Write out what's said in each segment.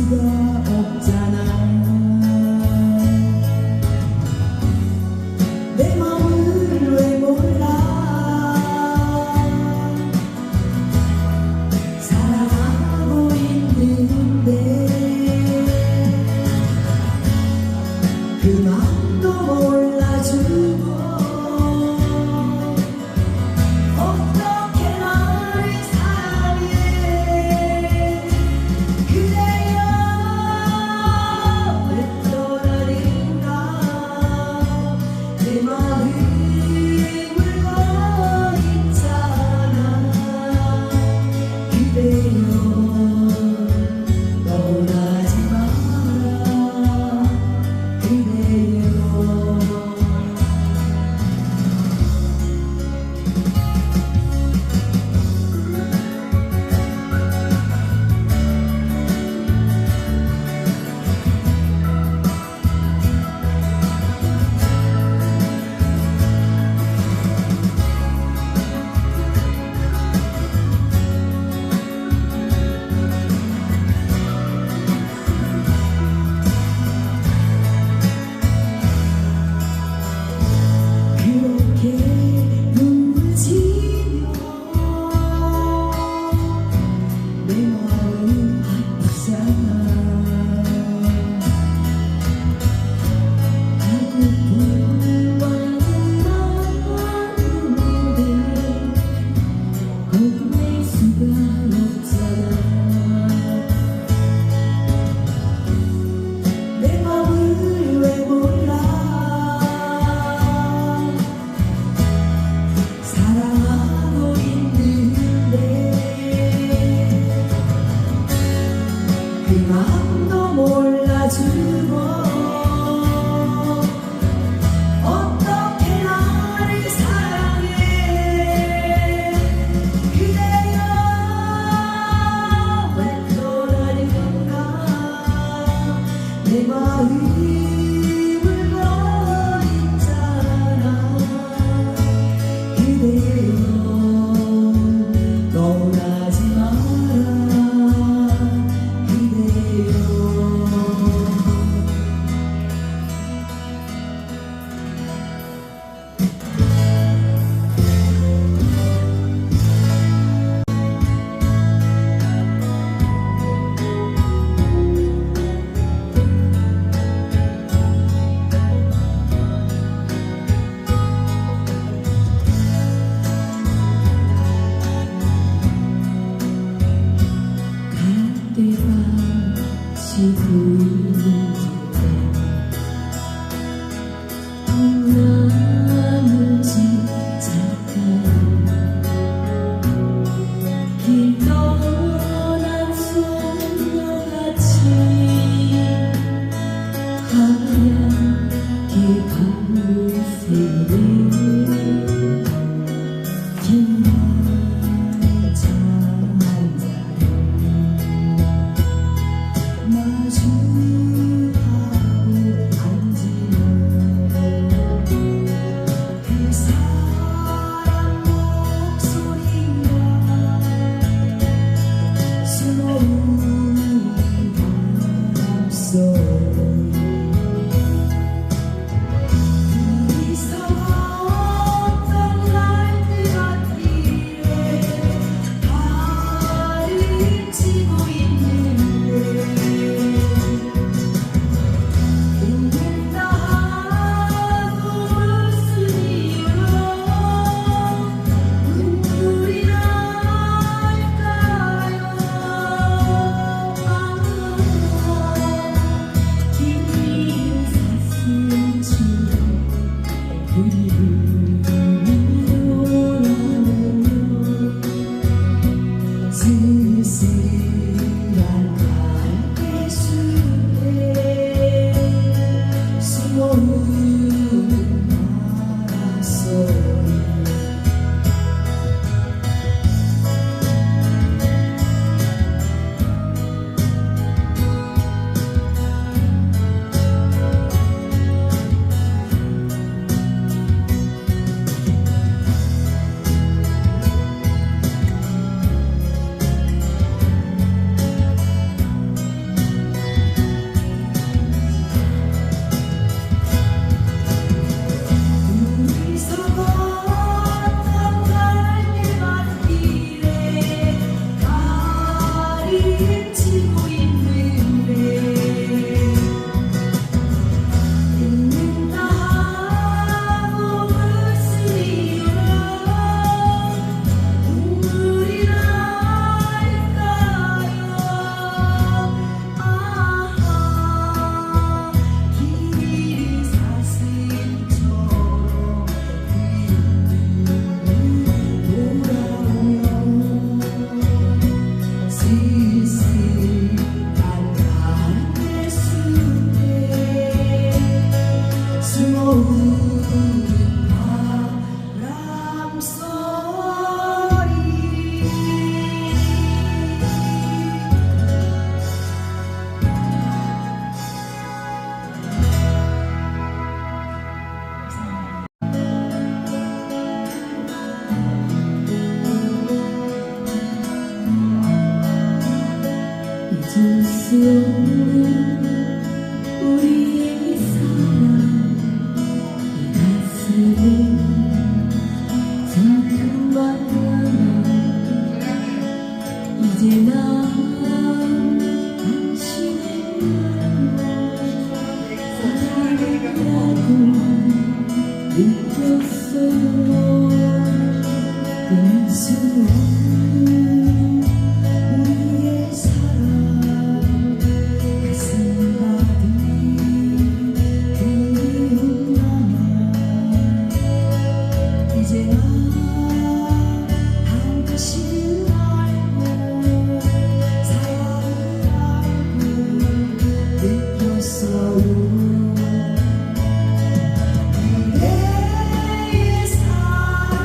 수가 없잖아. 내 맘을 왜 몰라. 사랑하고 있는데 그 맘도 몰라주고 어떻게 나를 사랑해. 그래요 왜 떠나는가. 내 마음을 울고 있잖아. 그래요 떠나지 마라. 그래요. 그렇게 눈물 지며 내 마음 아프잖아. 하고픈 마음인데 건넬 수가 없잖아. 내 마음을 왜 몰라. 사랑하고 있는데 그 헤치고 있는데 잊는다 하고 웃으리라 눈물이 날까요 아하 길이 사슴처럼 쓸쓸한 하늘의 숲에 숨어오는 바람소리 잊을 수 없는 우리의 사랑 이 가슴에 잠깐만 남아 이제 난 당신의 사랑이라고 느꼈어요 끊을 수 없는 우리의 사랑 가슴 가득 그리움 남아 이제 난 당신을 알고 사랑을 알고 느꼈어요 그대의 사랑이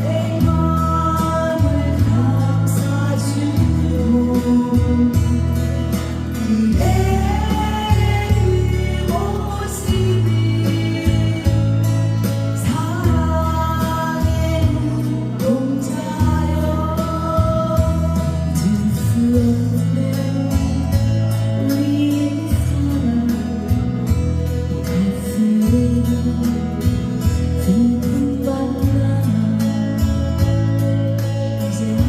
내 맘을 감싸주고 그대의 그 모습이 사랑의 눈동자여 잊을 수 없는 우리의 사랑 이 가슴에 슬픔만 남아 이제 난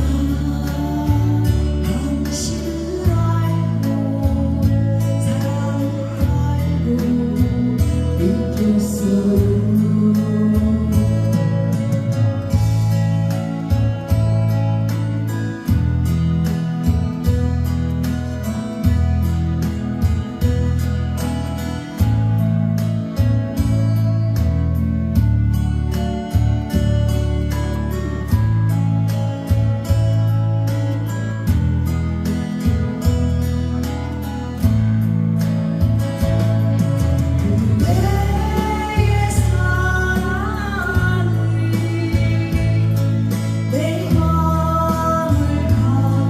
당신을 알고 사랑을 알고 느꼈어요 그대의 사랑이 내 맘을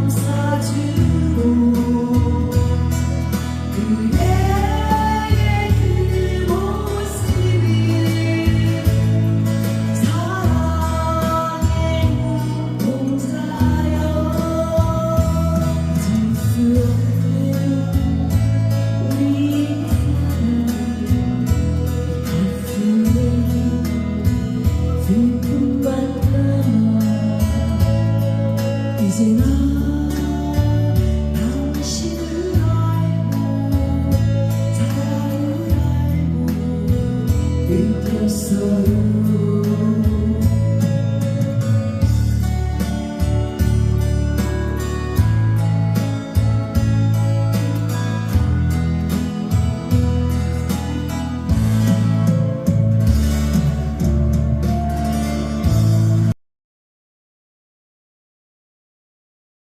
감싸주고 그대의 그 모습이 사랑의 눈동자여 잊을 수 없는 우리의 사랑 가슴에 슬픔만 남아 이제 난 당신을 알고 사랑을 알고 느꼈어요